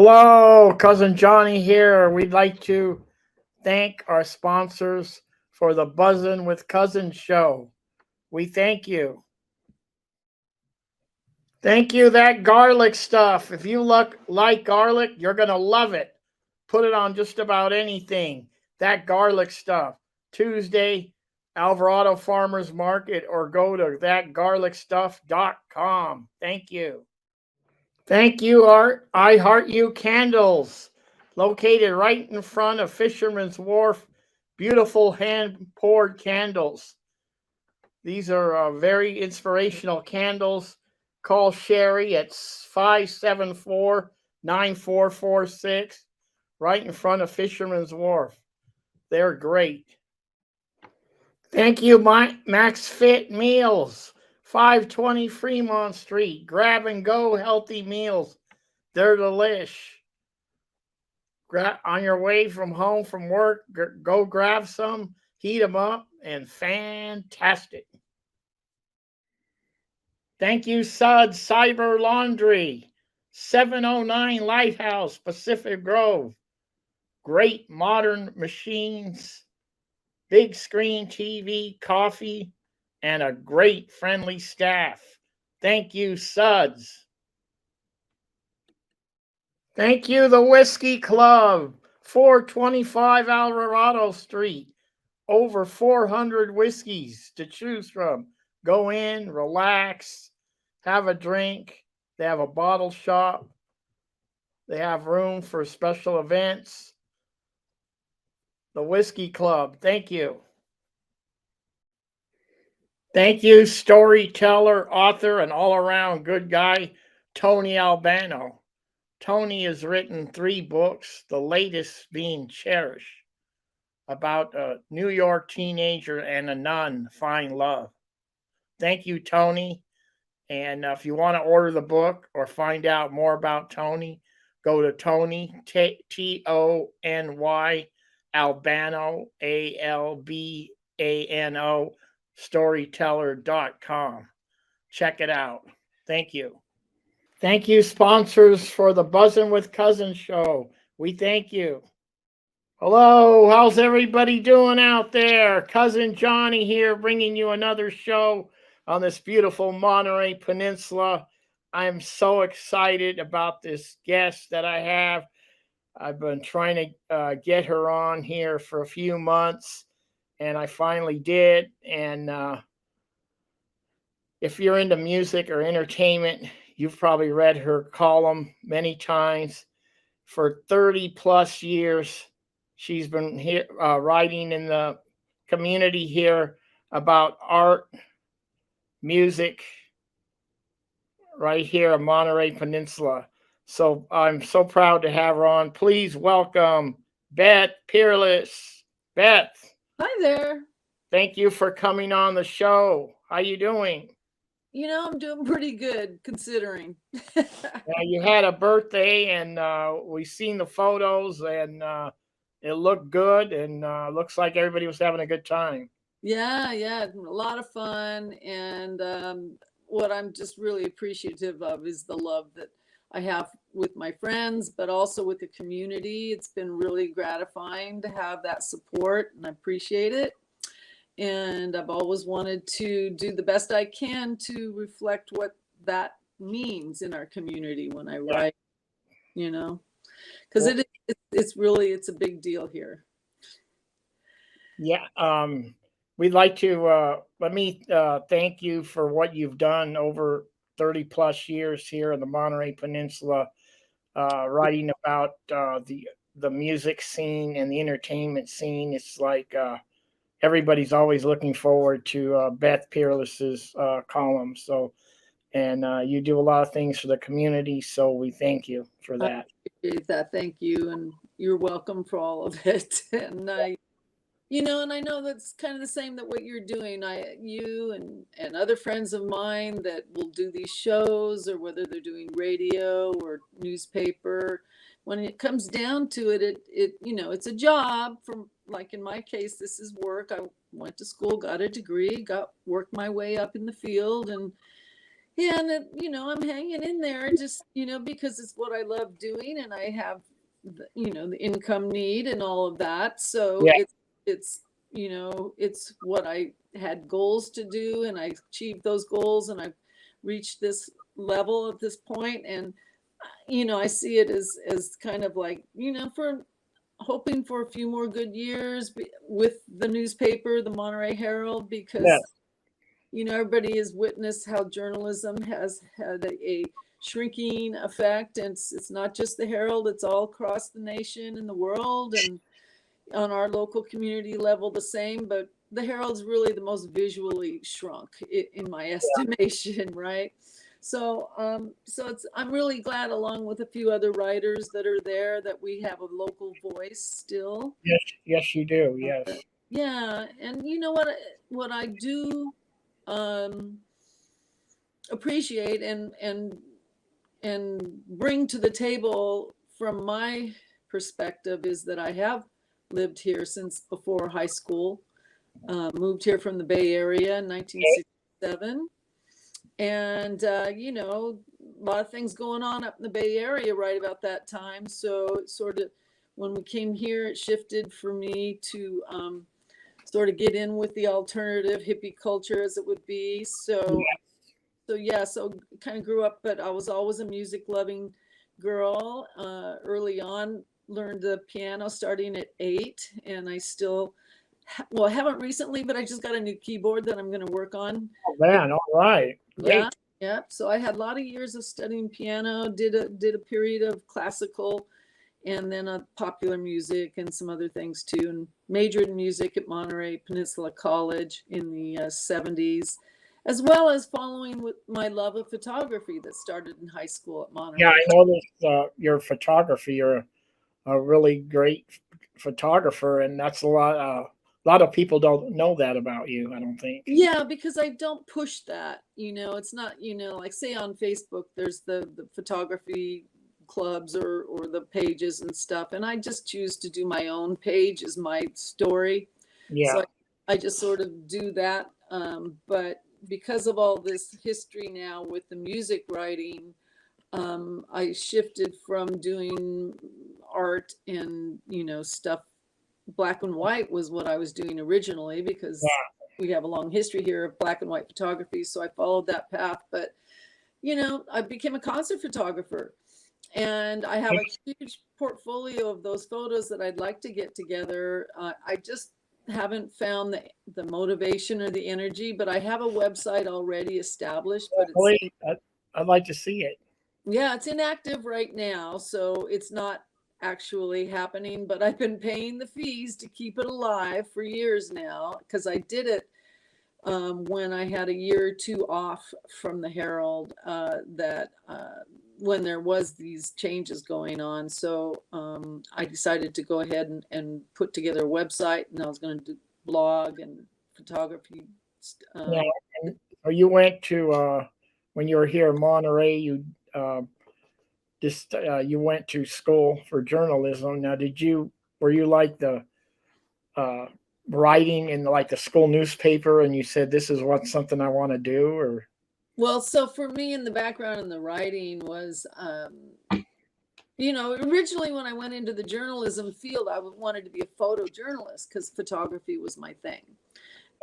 Hello, Cousin Johnny here. We'd like to thank our sponsors for the Buzzin' with Cousins show. We thank you. Thank you, that garlic stuff. If you like garlic, you're going to love it. Put it on just about anything. That garlic stuff. Tuesday, Alvarado Farmers Market, or go to thatgarlicstuff.com. Thank you. Thank you, Art. I Heart You Candles, located right in front of Fisherman's Wharf. Beautiful hand poured candles. These are very inspirational candles. Call Sherry at 574-9446, right in front of Fisherman's Wharf. They're great. Thank you, Max Fit Meals, 520 Fremont Street. Grab and go healthy meals. They're delish. On your way from home from work, go grab some, heat them up, and fantastic. Thank you, Suds Cyber Laundry, 709 Lighthouse, Pacific Grove. Great modern machines, big screen TV, coffee, and a great friendly staff. Thank you, Suds. Thank you, the Whiskey Club, 425 Alvarado Street. Over 400 whiskeys to choose from. Go in, relax, have a drink. They have a bottle shop. They have room for special events. The Whiskey Club, thank you. Thank you, storyteller, author, and all-around good guy, Tony Albano. Tony has written 3 books, the latest being Cherish, about a New York teenager and a nun find love. Thank you, Tony. And if you want to order the book or find out more about Tony, go to Tony, Tony, Albano, Albano, storyteller.com. Check it out. Thank you. Thank you, sponsors, for the Buzzin' with Cousins show. We thank you. Hello, how's everybody doing out there? Cousin Johnny here, bringing you another show on this beautiful Monterey Peninsula. I'm so excited about this guest that I have. I've been trying to get her on here for a few months, and I finally did. And if you're into music or entertainment, you've probably read her column many times. For 30 plus years, she's been here, writing in the community here about art, music, right here in Monterey Peninsula. So I'm so proud to have her on. Please welcome Beth Peerless. Beth. Hi there. Thank you for coming on the show. How you doing? I'm doing pretty good considering. You had a birthday, and we seen the photos, and it looked good, and looks like everybody was having a good time. Yeah, a lot of fun. And what I'm just really appreciative of is the love that I have with my friends, but also with the community. It's been really gratifying to have that support, and I appreciate it. And I've always wanted to do the best I can to reflect what that means in our community when I write, because it's a big deal here. Yeah. We'd like to let me thank you for what you've done over 30 plus years here in the Monterey Peninsula, writing about the music scene and the entertainment scene. It's like everybody's always looking forward to Beth Peerless's column. So, and you do a lot of things for the community. So we thank you for that. I appreciate that. Thank you, and you're welcome for all of it. And and I know that's kind of the same that what you're doing. You and other friends of mine that will do these shows, or whether they're doing radio or newspaper. When it comes down to it, it's a job. From, like in my case, this is work. I went to school, got a degree, worked my way up in the field, and Yeah, and I'm hanging in there just, because it's what I love doing, and I have the income need and all of that. So Yeah, it's what I had goals to do, and I achieved those goals, and I've reached this level at this point. And I see it as kind of like, for hoping for a few more good years with the newspaper, the Monterey Herald, yeah, because everybody has witnessed how journalism has had a shrinking effect. And it's not just the Herald, it's all across the nation and the world, and on our local community level the same. But the Herald's really the most visually shrunk in my estimation, right? So I'm really glad, along with a few other writers that are there, that we have a local voice still. yes, yes, you do. Yes, Yeah, and you know what I do um, appreciate and bring to the table from my perspective is that I have lived here since before high school. Moved here from the Bay Area in okay. 1967, and a lot of things going on up in the Bay Area right about that time. So it sort of, when we came here, it shifted for me to sort of get in with the alternative hippie culture, as it would be. So kind of grew up, but I was always a music loving girl. Early on, learned the piano starting at 8, and I still, well, I haven't recently, but I just got a new keyboard that I'm going to work on. Oh man, all right, Yeah, great. yeah. So I had a lot of years of studying piano. Did a period of classical, and then popular music and some other things too. And majored in music at Monterey Peninsula College in the 70s, as well as following with my love of photography that started in high school at Yeah, Monterey. I noticed your photography. You're a really great photographer, and that's a lot. A lot of people don't know that about you. I don't think. Yeah, because I don't push that. It's not, like say on Facebook, there's the photography clubs or the pages and stuff. And I just choose to do my own page as my story. So Yeah, I just sort of do that. But because of all this history now with the music writing, I shifted from doing art and, stuff. Black and white was what I was doing originally, because yeah, we have a long history here of black and white photography. So I followed that path. But, I became a concert photographer, and I have a huge portfolio of those photos that I'd like to get together. I just haven't found the motivation or the energy, but I have a website already established, but really, I'd like to see it. yeah, it's inactive right now, so it's not actually happening, but I've been paying the fees to keep it alive for years now, because I did it when I had a year or two off from the Herald, when there was these changes going on. So I decided to go ahead and put together a website, and I was going to do blog and photography. Yeah, Um, and so you went to when you were here in Monterey. Uh, you went to school for journalism. Now, did you were you like the uh, writing in like the school newspaper, and you said this is what something I want to do, or well, so for me, in the background in the writing was, originally when I went into the journalism field, I wanted to be a photojournalist because photography was my thing.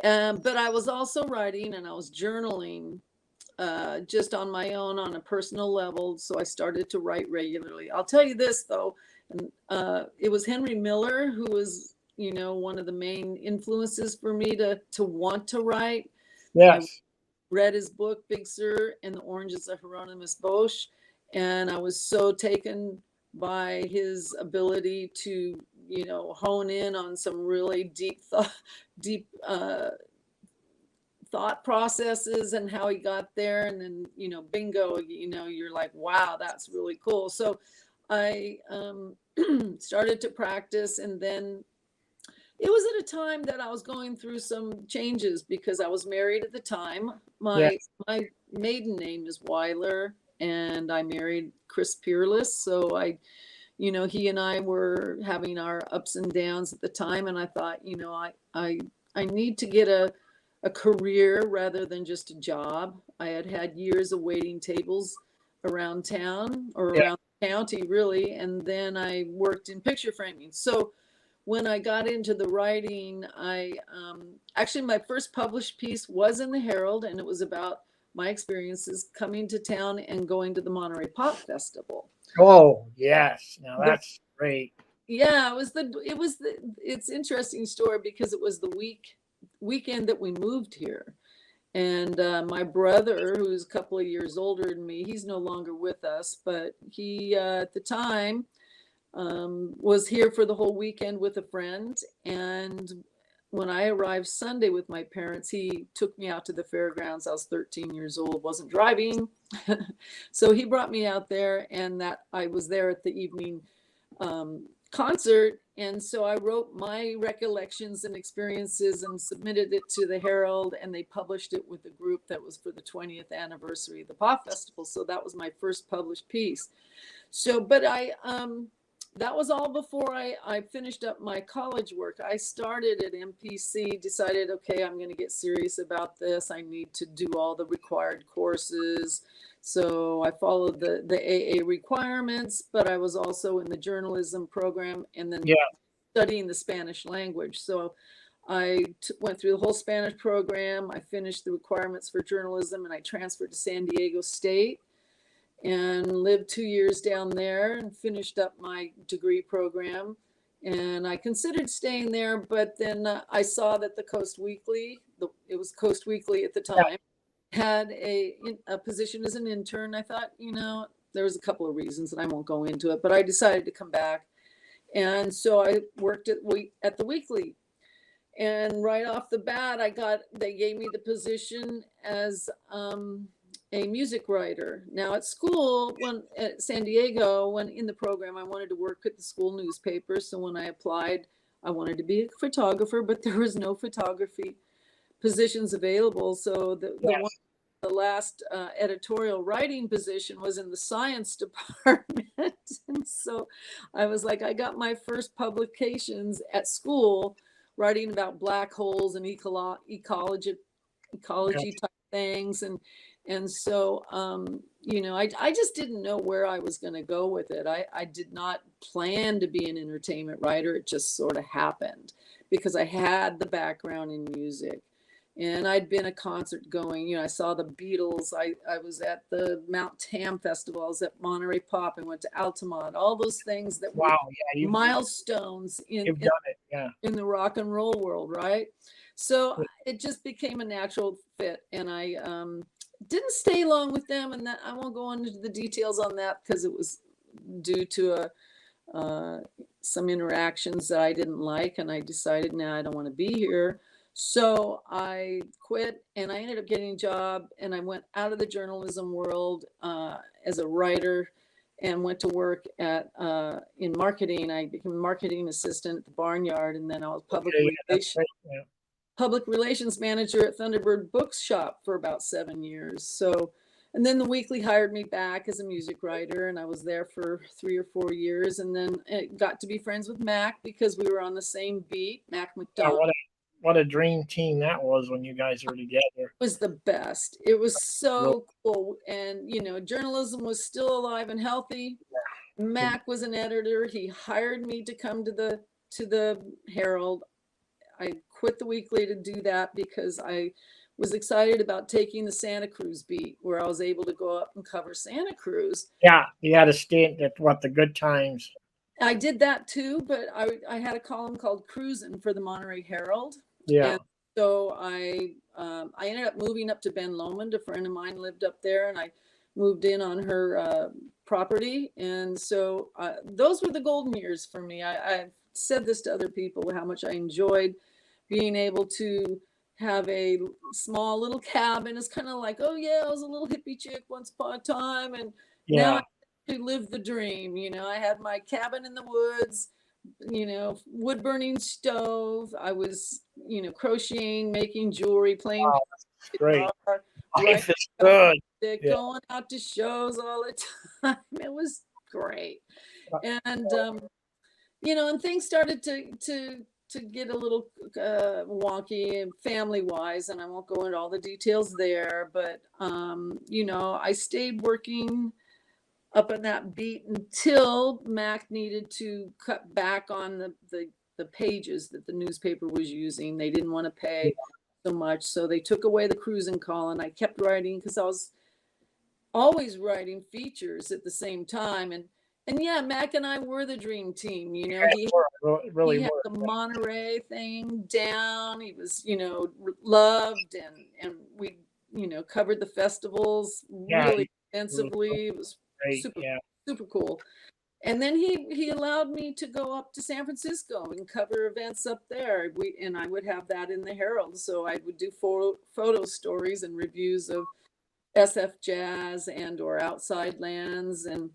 But I was also writing, and I was journaling just on my own on a personal level. So I started to write regularly. I'll tell you this though, and it was Henry Miller who was, one of the main influences for me to want to write. I yes, read his book Big Sur and the Oranges of Hieronymus Bosch, and I was so taken by his ability to, hone in on some really deep thought processes and how he got there. And then, bingo, you're like, wow, that's really cool. So I started to practice, and then it was at a time that I was going through some changes because I was married at the time. yeah, My maiden name is Weiler, and I married Chris Peerless. So he and I were having our ups and downs at the time, and I thought, I need to get a career rather than just a job. I had had years of waiting tables around town or Yeah. around the county, really. And then I worked in picture framing. So when I got into the writing, I actually, my first published piece was in the Herald, and it was about my experiences coming to town and going to the Monterey Pop Festival. Oh, yes. Now that's great. Yeah, it's interesting story because it was the weekend that we moved here. And my brother, who's a couple of years older than me, he's no longer with us, but he, at the time, was here for the whole weekend with a friend. And when I arrived Sunday with my parents, he took me out to the fairgrounds. I was 13 years old, wasn't driving. So he brought me out there, and that I was there at the evening concert. And so I wrote my recollections and experiences and submitted it to the Herald, and they published it with a group that was for the 20th anniversary of the Pop Festival. So that was my first published piece. So, but that was all before I finished up my college work. I started at MPC, decided, okay, I'm going to get serious about this. I need to do all the required courses. So I followed the AA requirements, but I was also in the journalism program and then studying the Spanish language. So I went through the whole Spanish program. I finished the requirements for journalism, and I transferred to San Diego State and lived 2 years down there and finished up my degree program. And I considered staying there, but then I saw that the Coast Weekly, it was Coast Weekly at the time, had a position as an intern. I thought, there was a couple of reasons, and I won't go into it, but I decided to come back. And so I worked at the Weekly. And right off the bat, they gave me the position as a music writer. Now at school, at San Diego, when in the program, I wanted to work at the school newspaper. So when I applied, I wanted to be a photographer, but there was no photography positions available. So the last editorial writing position was in the science department. And so I was like, I got my first publications at school writing about black holes and ecology type things. And so, I just didn't know where I was going to go with it. I did not plan to be an entertainment writer. It just sort of happened because I had the background in music. And I'd been a concert going, I saw the Beatles. I was at the Mount Tam Festival. I was at Monterey Pop and went to Altamont. All those things that were milestones in the rock and roll world, right? So it just became a natural fit. And I didn't stay long with them. And that I won't go into the details on that because it was due to some interactions that I didn't like. And I decided, now I don't want to be here. So I quit, and I ended up getting a job, and I went out of the journalism world as a writer and went to work in marketing. I became a marketing assistant at the Barnyard, and then I was public relations manager at Thunderbird Bookshop for about 7 years. So, and then the Weekly hired me back as a music writer, and I was there for 3 or 4 years, and then it got to be friends with Mac because we were on the same beat, Mac McDonald. What a dream team that was when you guys were together. It was the best. It was so cool. And, journalism was still alive and healthy. Mac was an editor. He hired me to come to the Herald. I quit the Weekly to do that because I was excited about taking the Santa Cruz beat, where I was able to go up and cover Santa Cruz. Yeah, you had a stint at the Good Times. I did that too, but I had a column called Cruisin' for the Monterey Herald. Yeah. And so I ended up moving up to Ben Lomond. A friend of mine lived up there, and I moved in on her property. And so those were the golden years for me. I've said this to other people, how much I enjoyed being able to have a small little cabin. It's kind of like, oh yeah, I was a little hippie chick once upon a time, and now I live the dream. I had my cabin in the woods, wood burning stove. I was, crocheting, making jewelry, playing guitar, life is good. Going out to shows all the time. It was great. And and things started to to get a little wonky family wise, and I won't go into all the details there, but you know, I stayed working up in that beat until Mac needed to cut back on the pages that the newspaper was using. They didn't want to pay so much, so they took away the cruising column. I kept writing because I was always writing features at the same time, and yeah, Mac and I were the dream team. You know, Really he had the Monterey thing down. He was, you know, loved, and we, you know, covered the festivals really extensively. It was super cool. And then he allowed me to go up to San Francisco and cover events up there. And I would have that in the Herald, so I would do photo stories and reviews of SF Jazz and or Outside Lands. And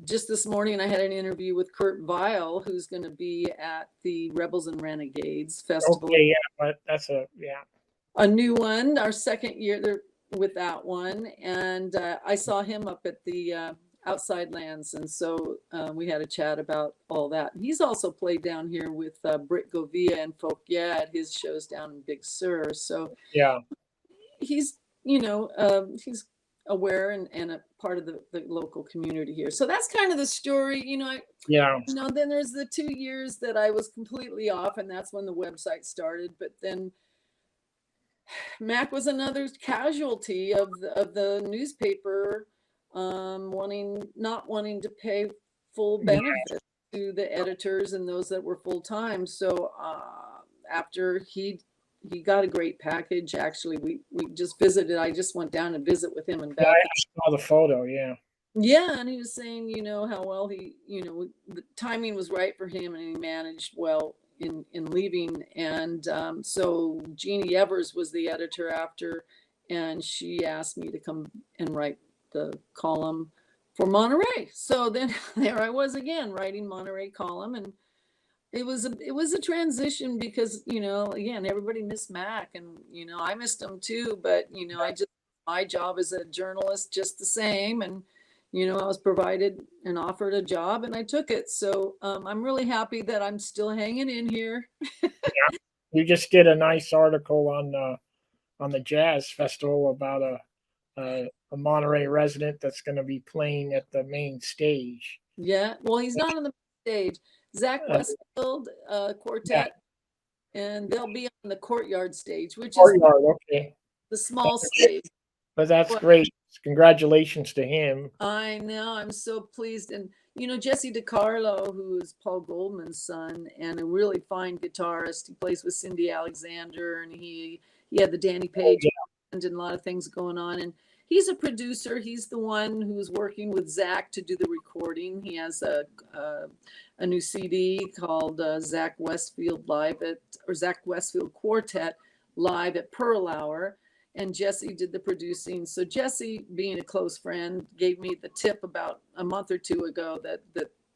just this morning, I had an interview with Kurt Vile, who's going to be at the Rebels and Renegades Festival. Okay, yeah, but that's a new one, our second year there with that one. And I saw him up at the Outside Lands. And so we had a chat about all that. And he's also played down here with Britt Govia and Folk at his shows down in Big Sur. So yeah, he's, you know, he's aware and a part of the local community here. So that's kind of the story, you know. You know, then there's the 2 years that I was completely off, and that's when the website started. But then Mac was another casualty of the newspaper, not wanting to pay full benefits to the editors and those that were full time. So after he got a great package. Actually, we just visited. I just went down and visit with him and Beth. I saw the photo. Yeah, and he was saying, you know, how well he, you know, the timing was right for him, and he managed well in leaving. And so Jeannie Evers was the editor after, and she asked me to come and write the column for Monterey. So then there I was again writing Monterey column, and it was a transition because, you know, again, everybody missed Mac, and, you know, I missed him too, but, you know, my job as a journalist just the same. And, you know, I was provided and offered a job, and I took it. So I'm really happy that I'm still hanging in here. You just did a nice article on the Jazz Festival about a Monterey resident that's going to be playing at the main stage. Yeah, well, he's not on the main stage. Zach Westfield quartet, and they'll be on the courtyard stage, which is the small stage. But that's great. Congratulations to him. I know. I'm so pleased. And, you know, Jesse DiCarlo, who is Paul Goldman's son and a really fine guitarist, he plays with Cindy Alexander, and he had the Danny Page and a lot of things going on. And he's a producer. He's the one who's working with Zach to do the recording. He has a new CD called Zach Westfield Quartet Live at Pearl Hour. And Jesse did the producing. So Jesse, being a close friend, gave me the tip about a month or two ago that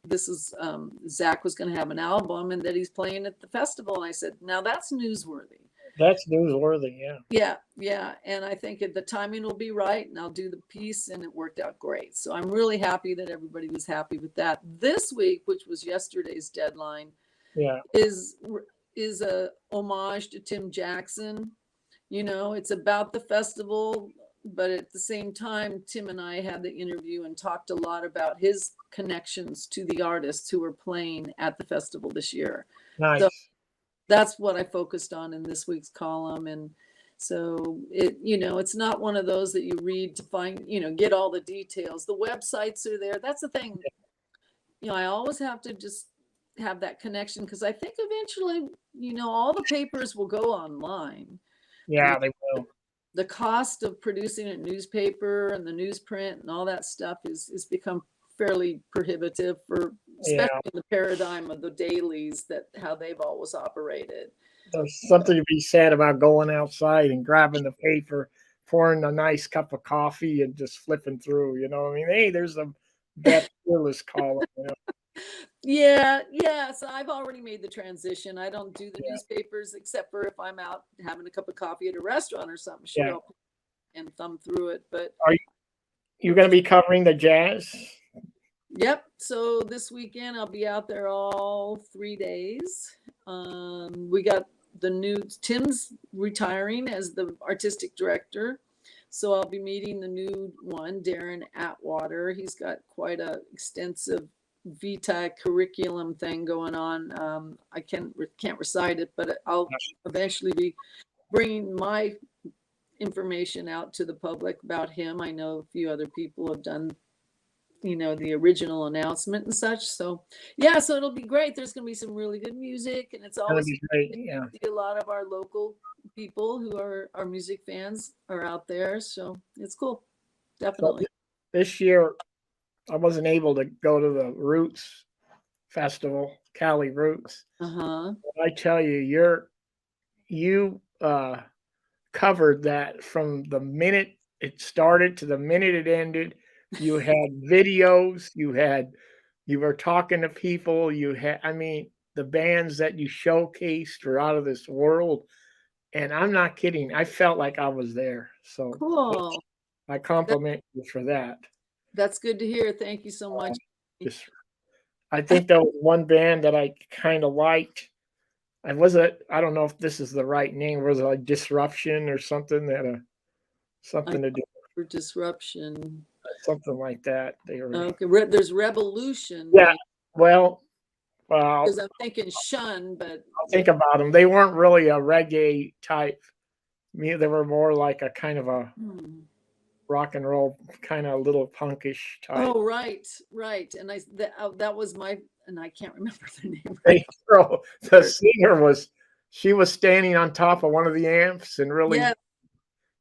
this is Zach was going to have an album and that he's playing at the festival. And I said, now that's newsworthy. That's newsworthy, yeah. Yeah. And I think the timing will be right, and I'll do the piece, and it worked out great. So I'm really happy that everybody was happy with that. This week, which was yesterday's deadline, is a homage to Tim Jackson. You know, it's about the festival, but at the same time, Tim and I had the interview and talked a lot about his connections to the artists who were playing at the festival this year. Nice. So that's what I focused on in this week's column. And so it, you know, it's not one of those that you read to find, you know, get all the details. The websites are there. That's the thing. You know, I always have to just have that connection, because I think eventually, you know, all the papers will go online. Yeah, they will. The cost of producing a newspaper and the newsprint and all that stuff is become fairly prohibitive for, especially in the paradigm of the dailies, that how they've always operated. There's something to be said about going outside and grabbing the paper, pouring a nice cup of coffee, and just flipping through. You know, I mean, hey, there's a Beth Peerless column. You know? Yeah. So I've already made the transition. I don't do the newspapers except for if I'm out having a cup of coffee at a restaurant or something. She'll and thumb through it. But are you going to be covering the Jazz? Yep. So this weekend I'll be out there all 3 days. We got the new Tim's retiring as the artistic director. So I'll be meeting the new one, Darren Atwater. He's got quite a extensive Vita curriculum thing going on. I can't recite it, but I'll eventually be bringing my information out to the public about him. I know a few other people have done, the original announcement and such. So yeah, so it'll be great. There's going to be some really good music, and it's Gonna always be great. Yeah. a lot of our local people who are our music fans are out there. So it's cool. So Definitely. this year, I wasn't able to go to the Roots Festival, Cali Roots. Uh-huh. I tell you, you covered that from the minute it started to the minute it ended. You had videos, you were talking to people, I mean, the bands that you showcased were out of this world. And I'm not kidding. I felt like I was there. So Cool. I compliment you for that. That's good to hear. Thank you so much. Just, I think there was one band that I kind of liked. I don't know if this is the right name. Was it like Disruption or something something to do For disruption. something like that? They were Okay. There's Revolution. Yeah. Well, well, Because I'm thinking Shun, but I'll think about them. They weren't really a reggae type. They were more like a kind of a rock and roll, kind of little punkish type. oh, right. And that was and I can't remember the name. The singer she was standing on top of one of the amps and really, Yeah,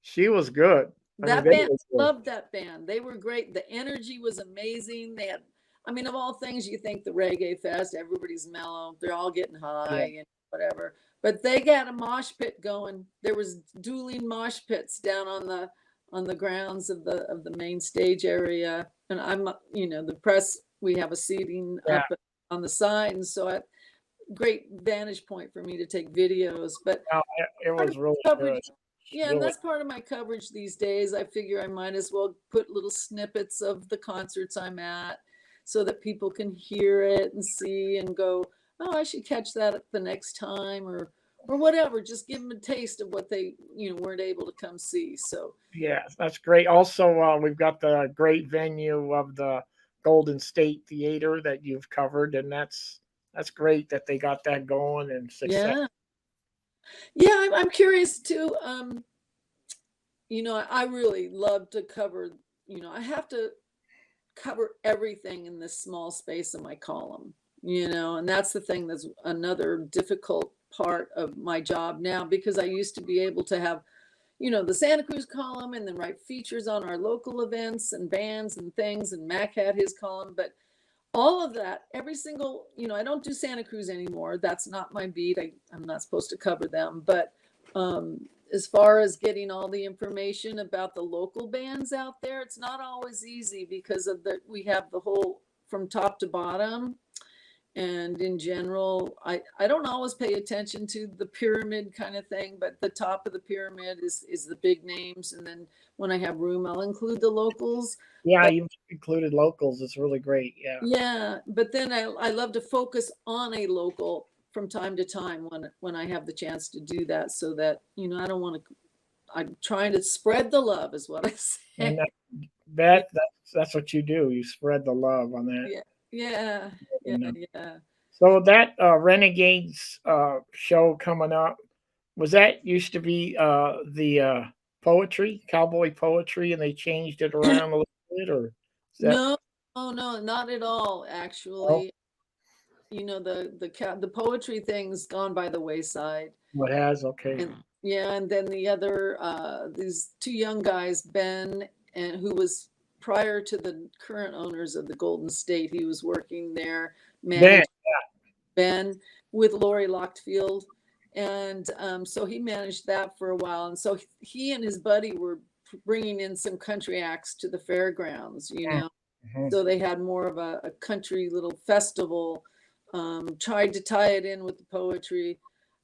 she was good. that band, loved that band. They were great. The energy was amazing. They had, of all things, you think the reggae fest, everybody's mellow. They're all getting high and whatever. But they got a mosh pit going. There was dueling mosh pits down on the grounds of the main stage area. And I'm, the press, we have a seating up on the side. And so great vantage point for me to take videos. But it was really good. Yeah, really. And that's part of my coverage these days. I figure I might as well put little snippets of the concerts I'm at so that people can hear it and see and go, oh, I should catch that the next time or whatever. Just give them a taste of what they, weren't able to come see. So yeah, that's great. Also, we've got the great venue of the Golden State Theater that you've covered, and that's great that they got that going and success. Yeah, I'm curious too. I really love to cover, I have to cover everything in this small space of my column, and that's the thing that's another difficult part of my job now, because I used to be able to have, the Santa Cruz column and then write features on our local events and bands and things, and Mac had his column, but all of that, every single, I don't do Santa Cruz anymore. That's not my beat. I'm not supposed to cover them. But as far as getting all the information about the local bands out there, it's not always easy because we have the whole from top to bottom. And in general, I don't always pay attention to the pyramid kind of thing, but the top of the pyramid is the big names. And then when I have room, I'll include the locals. Yeah, you've included locals. It's really great. Yeah. Yeah, but then I love to focus on a local from time to time when I have the chance to do that, so that I don't want to. I'm trying to spread the love, is what I say. And that's what you do. You spread the love on that. Yeah. So that Renegades show coming up, was that used to be the poetry, cowboy poetry, and they changed it around a little bit, or is that... No, not at all. Actually, the poetry thing's gone by the wayside. What has? Okay. And then the other these two young guys, Ben, and who was prior to the current owners of the Golden State, he was working there. Ben with Lori Lochtfield. And so he managed that for a while. And so he and his buddy were bringing in some country acts to the fairgrounds, So they had more of a country little festival, tried to tie it in with the poetry.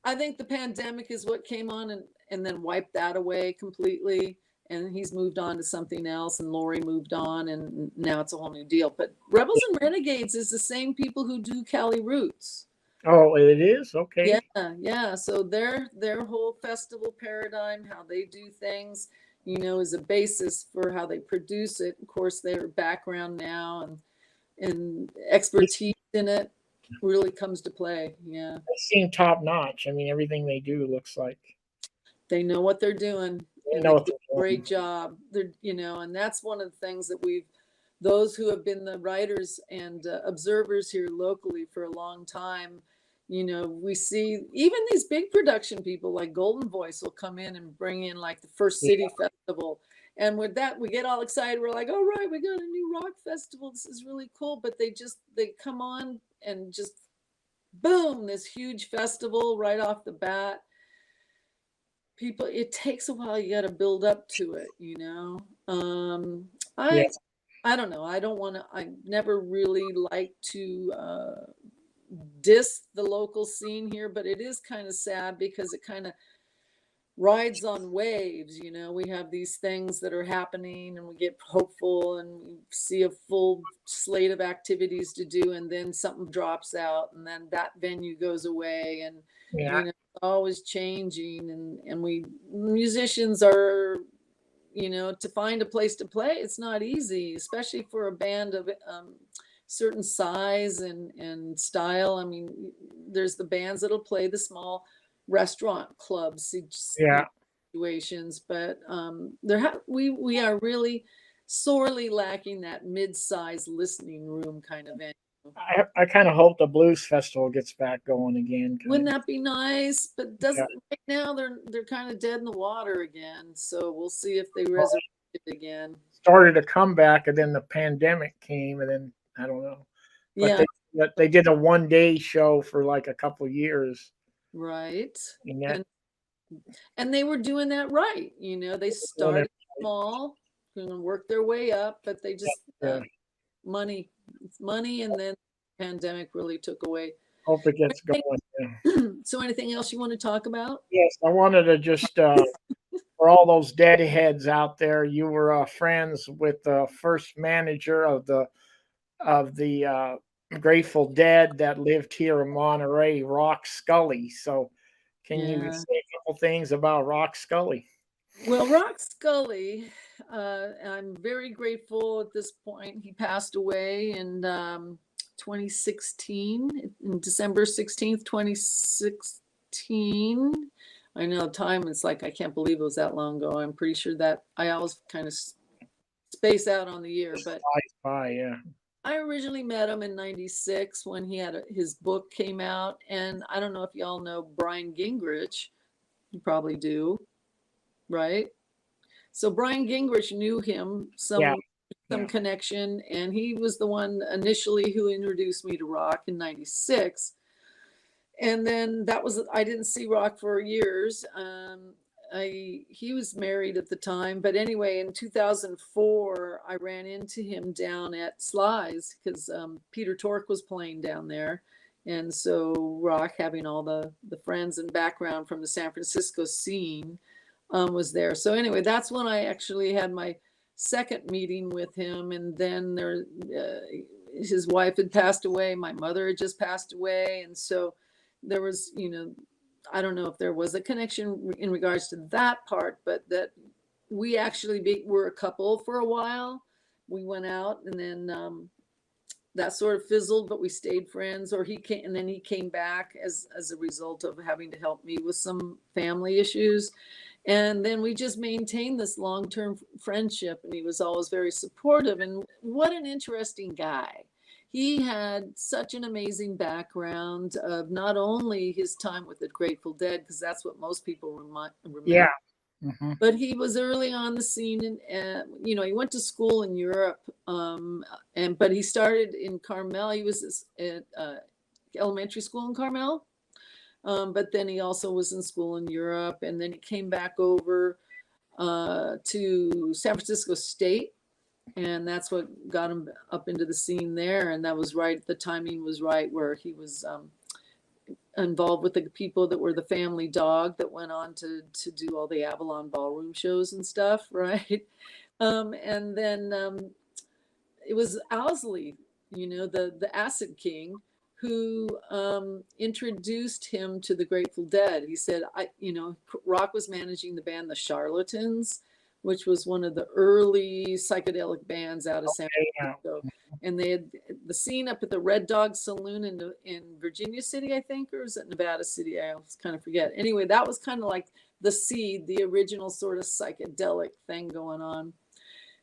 I think the pandemic is what came on and then wiped that away completely. And he's moved on to something else, and Lori moved on, and now it's a whole new deal. But Rebels and Renegades is the same people who do Cali Roots. Oh, it is? Okay. Yeah. So their whole festival paradigm, how they do things, is a basis for how they produce it. Of course, their background now and expertise in it really comes to play. Yeah. They seem top notch. I mean, everything they do looks like They know what they're doing they and know they what do a they're great doing. job. And that's one of the things that those who have been the writers and observers here locally for a long time, we see even these big production people like Golden Voice will come in and bring in like the First Yeah, City Festival. And with that, we get all excited. We're like, all right, we got a new rock festival. This is really cool. But they come on and just boom, this huge festival right off the bat. People, it takes a while. You got to build up to it. yeah, I don't know. I never really like to diss the local scene here, but it is kind of sad because it kind of rides on waves. We have these things that are happening and we get hopeful and we see a full slate of activities to do, and then something drops out and then that venue goes away, and yeah. it's always changing, and we musicians are, to find a place to play, it's not easy, especially for a band of certain size and style. I mean, there's the bands that'll play the small restaurant clubs Yeah. situations, but we are really sorely lacking that mid-sized listening room kind of venue. I kind of hope the blues festival gets back going again. Kind Wouldn't of. that be nice? But Yeah. doesn't right now they're kind of dead in the water again. So we'll see if they resurrect it again. Started a comeback, and then the pandemic came, and then I don't know. But Yeah, they did a 1 day show for like a couple years, right. and that And and they were doing that right. They doing it. started small, work their way up, but they just Yeah. money, it's money, and then pandemic really took away. Hope it gets going. Yeah. So anything else you want to talk about? Yes, I wanted to just for all those deadheads out there, you were friends with the first manager of the Grateful Dead that lived here in Monterey, Rock Scully. So, can you Yeah. say a couple things about Rock Scully? Well, Rock Scully, I'm very grateful at this point. He passed away in 2016, in December 16th, 2016. I know time is like, I can't believe it was that long ago. I'm pretty sure that I always kind of space out on the year, but Bye, yeah. I originally met him in 96 when his book came out. And I don't know if y'all know Brian Gingrich. You probably do, right? So Brian Gingrich knew him, Yeah, some yeah. connection, and he was the one initially who introduced me to rock in 96. And then I didn't see rock for years. He was married at the time, but anyway, in 2004, I ran into him down at Sly's because Peter Tork was playing down there. And so rock, having all the friends and background from the San Francisco scene, was there. So anyway, that's when I actually had my second meeting with him. And then his wife had passed away. My mother had just passed away. And so there was, I don't know if there was a connection in regards to that part, but that we actually were a couple for a while. We went out and then that sort of fizzled, but we stayed friends. Or he came, and then he came back as a result of having to help me with some family issues. And then we just maintained this long-term friendship, and he was always very supportive. And what an interesting guy. He had such an amazing background of not only his time with the Grateful Dead, because that's what most people remember, Yeah. Hmm. but he was early on the scene, and he went to school in Europe, but he started in Carmel. He was at elementary school in Carmel, but then he also was in school in Europe, and then he came back over to San Francisco State, and that's what got him up into the scene there. And that was right. The timing was right, where he was involved with the people that were the family dog that went on to do all the Avalon Ballroom shows and stuff, right? And then it was Owsley, the Acid King, who introduced him to the Grateful Dead. He said, Rock was managing the band The Charlatans, which was one of the early psychedelic bands out of San Francisco. And they had the scene up at the Red Dog Saloon in Virginia City, I think, or is it Nevada City? I always kind of forget. Anyway, that was kind of like the seed, the original sort of psychedelic thing going on.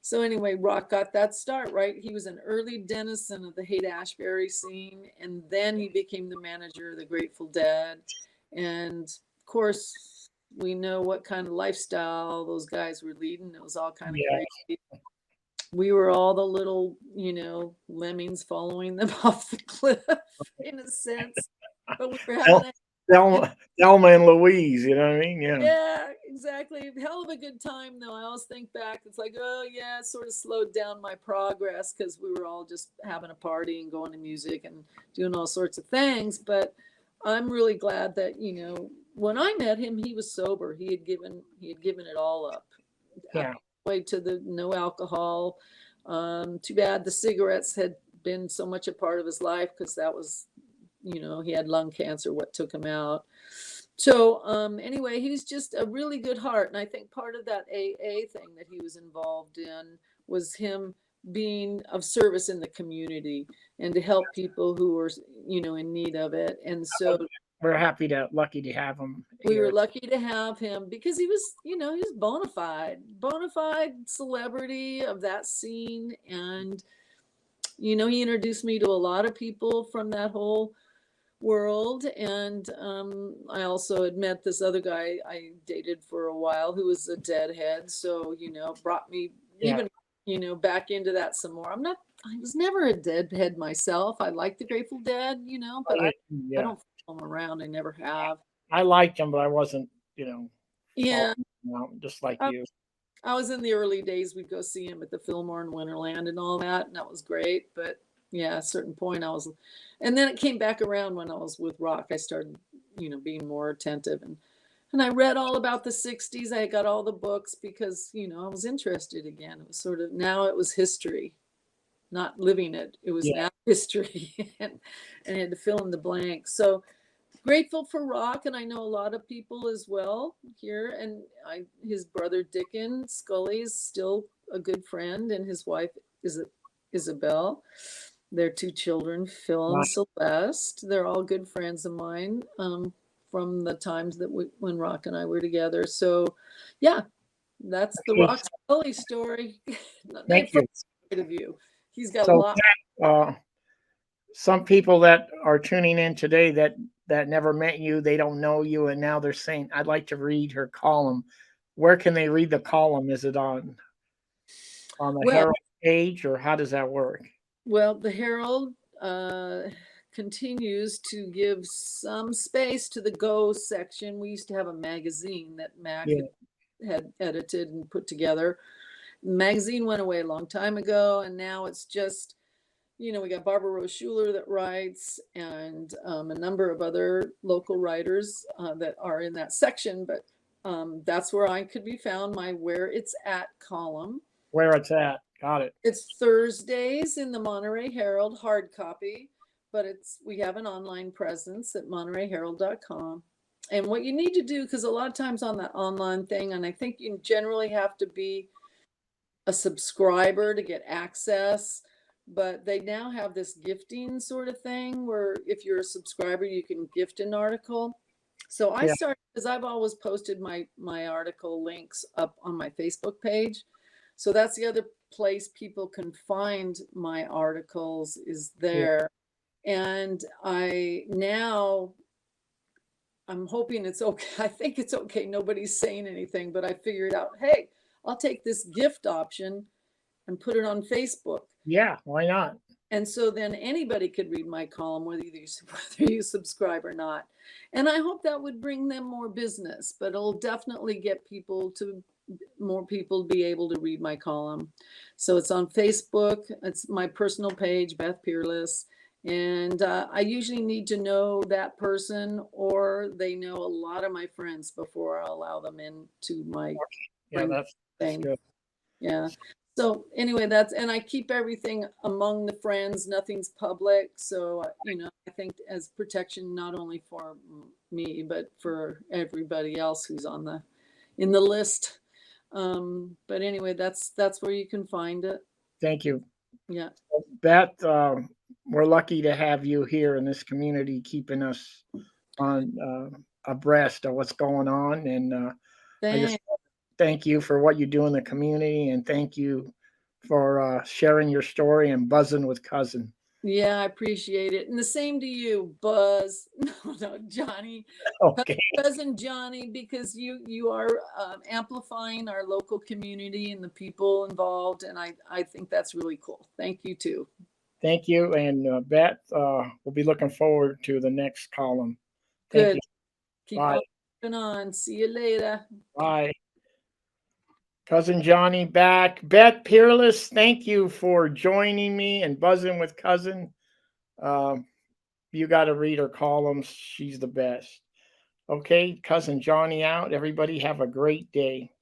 So anyway, Rock got that start, right? He was an early denizen of the Haight-Ashbury scene, and then he became the manager of the Grateful Dead. And of course, we know what kind of lifestyle those guys were leading. It was all kind of crazy. We were all the little, lemmings following them off the cliff, in a sense. But we were having Thelma and Louise, you know what I mean? Yeah, exactly. Hell of a good time, though. I always think back. It's like, oh, yeah, it sort of slowed down my progress because we were all just having a party and going to music and doing all sorts of things. But I'm really glad that, when I met him, he was sober. He had given it all up. Yeah. Way to the no alcohol. Too bad the cigarettes had been so much a part of his life because that was, he had lung cancer, what took him out. So anyway, he's just a really good heart. And I think part of that AA thing that he was involved in was him being of service in the community and to help people who were, in need of it. And so we're lucky to have him. We were lucky to have him because he was, he was bona fide celebrity of that scene. And, he introduced me to a lot of people from that whole world. And I also had met this other guy I dated for a while who was a deadhead. So, brought me even, back into that some more. I was never a deadhead myself. I like the Grateful Dead, but I don't follow them around. I never have. I liked them, but I wasn't, yeah, just like you. I was in the early days. We'd go see him at the Fillmore in Winterland and all that. And that was great. But yeah, at a certain point and then it came back around when I was with Rock. I started, being more attentive and I read all about the 60s. I got all the books because, I was interested again. It was sort of, now it was history, not living it. It was now history and I had to fill in the blanks. So grateful for Rock. And I know a lot of people as well here. And his brother, Dickon Scully, is still a good friend, and his wife is Isabel. Their two children, Phil and Celeste. They're all good friends of mine from the times that when Rock and I were together. So, yeah, that's the Rock Scully story. Thank you. Of you. He's got a lot. Some people that are tuning in today that never met you, they don't know you, and now they're saying, "I'd like to read her column." Where can they read the column? Is it on the Herald page, or how does that work? Well, the Herald continues to give some space to the Go section. We used to have a magazine that Mac had edited and put together. The magazine went away a long time ago, and now it's just, we got Barbara Rose Schuler that writes, and a number of other local writers that are in that section. But that's where I could be found, my Where It's At column. Where It's At. Got it. It's Thursdays in the Monterey Herald hard copy, but we have an online presence at montereyherald.com. And what you need to do, because a lot of times on that online thing, and I think you generally have to be a subscriber to get access, but they now have this gifting sort of thing where if you're a subscriber, you can gift an article. So I started, because I've always posted my article links up on my Facebook page. So that's the other place people can find my articles is there. And I'm hoping it's okay. I think it's okay. Nobody's saying anything, but I figured out, hey, I'll take this gift option and put it on Facebook. Yeah, why not? And so then anybody could read my column, whether you subscribe or not. And I hope that would bring them more business, but it'll definitely get more people be able to read my column. So it's on Facebook. It's my personal page, Beth Peerless. And I usually need to know that person, or they know a lot of my friends before I allow them into my that's thing. good. Yeah. So anyway, and I keep everything among the friends, nothing's public. So, I think as protection, not only for me, but for everybody else who's in the list. But anyway, that's where you can find it. Thank you. Yeah. Beth, we're lucky to have you here in this community, keeping us on abreast of what's going on. And I just Thanks. thank you for what you do in the community, and thank you for sharing your story and buzzing with cousin. Yeah, I appreciate it. And the same to you, Buzz. No, Johnny. Okay. Cousin Johnny, because you are amplifying our local community and the people involved, and I think that's really cool. Thank you too. Thank you. And Beth, we'll be looking forward to the next column. Thank Good. you. Keep Bye. on moving on. See you later. Bye. Cousin Johnny back. Beth Peerless, thank you for joining me and buzzing with cousin. You got to read her columns. She's the best. Okay, cousin Johnny out. Everybody have a great day.